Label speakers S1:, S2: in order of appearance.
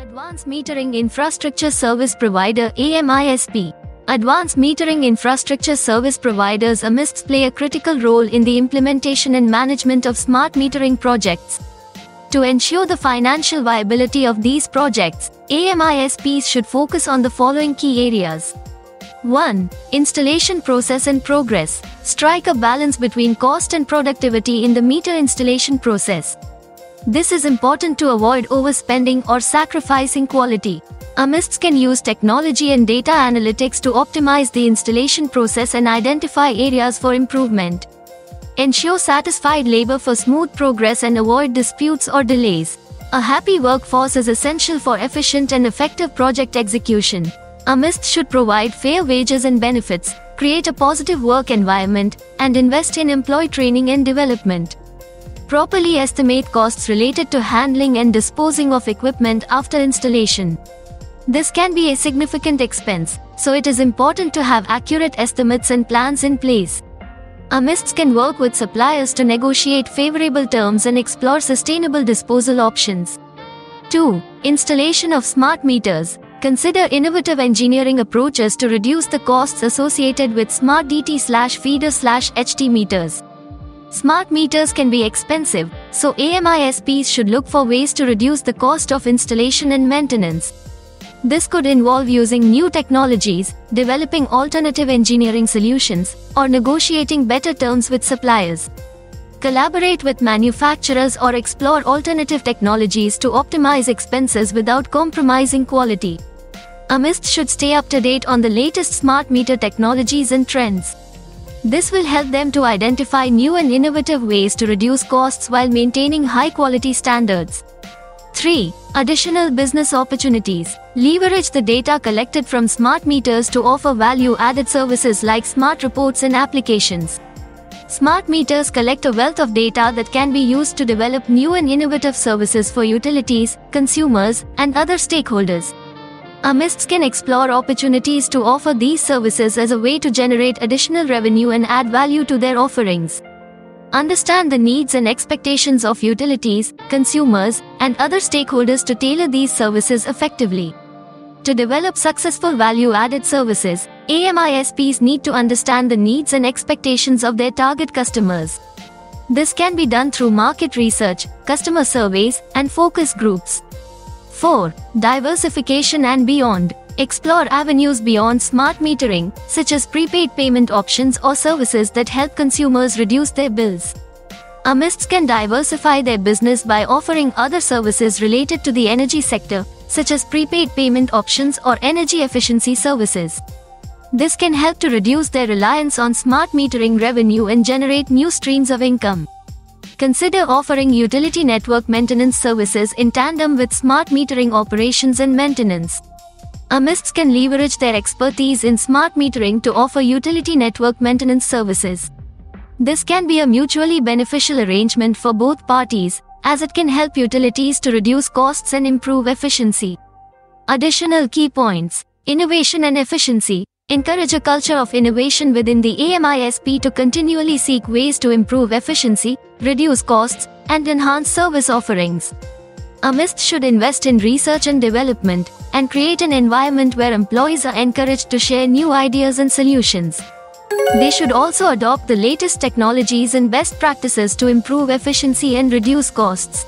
S1: Advanced Metering Infrastructure Service Provider (AMISP). Advanced Metering Infrastructure Service Providers (AMISPs) play a critical role in the implementation and management of smart metering projects. To ensure the financial viability of these projects, AMISPs should focus on the following key areas. 1. Installation process and progress. Strike a balance between cost and productivity in the meter installation process. This is important to avoid overspending or sacrificing quality. AMISPs can use technology and data analytics to optimize the installation process and identify areas for improvement. Ensure satisfied labor for smooth progress and avoid disputes or delays. A happy workforce is essential for efficient and effective project execution. AMISPs should provide fair wages and benefits, create a positive work environment, and invest in employee training and development. Properly estimate costs related to handling and disposing of equipment after installation. This can be a significant expense, so it is important to have accurate estimates and plans in place. AMISPs can work with suppliers to negotiate favorable terms and explore sustainable disposal options. 2. Installation of smart meters. Consider innovative engineering approaches to reduce the costs associated with smart DT/feeder/HT meters. Smart meters can be expensive, so AMISPs should look for ways to reduce the cost of installation and maintenance. This could involve using new technologies, developing alternative engineering solutions, or negotiating better terms with suppliers. Collaborate with manufacturers or explore alternative technologies to optimize expenses without compromising quality. AMISPs should stay up to date on the latest smart meter technologies and trends. This will help them to identify new and innovative ways to reduce costs while maintaining high-quality standards. 3. Additional business opportunities. Leverage the data collected from smart meters to offer value-added services like smart reports and applications. Smart meters collect a wealth of data that can be used to develop new and innovative services for utilities, consumers, and other stakeholders. AMISPs can explore opportunities to offer these services as a way to generate additional revenue and add value to their offerings. Understand the needs and expectations of utilities, consumers, and other stakeholders to tailor these services effectively. To develop successful value-added services, AMISPs need to understand the needs and expectations of their target customers. This can be done through market research, customer surveys, and focus groups. 4. Diversification and Beyond. Explore avenues beyond smart metering, such as prepaid payment options or services that help consumers reduce their bills. AMISPs can diversify their business by offering other services related to the energy sector, such as prepaid payment options or energy efficiency services. This can help to reduce their reliance on smart metering revenue and generate new streams of income. Consider offering utility network maintenance services in tandem with smart metering operations and maintenance. AMISPs can leverage their expertise in smart metering to offer utility network maintenance services. This can be a mutually beneficial arrangement for both parties, as it can help utilities to reduce costs and improve efficiency. Additional key points. Innovation and efficiency. Encourage a culture of innovation within the AMISP to continually seek ways to improve efficiency, reduce costs, and enhance service offerings. AMISPs should invest in research and development, and create an environment where employees are encouraged to share new ideas and solutions. They should also adopt the latest technologies and best practices to improve efficiency and reduce costs.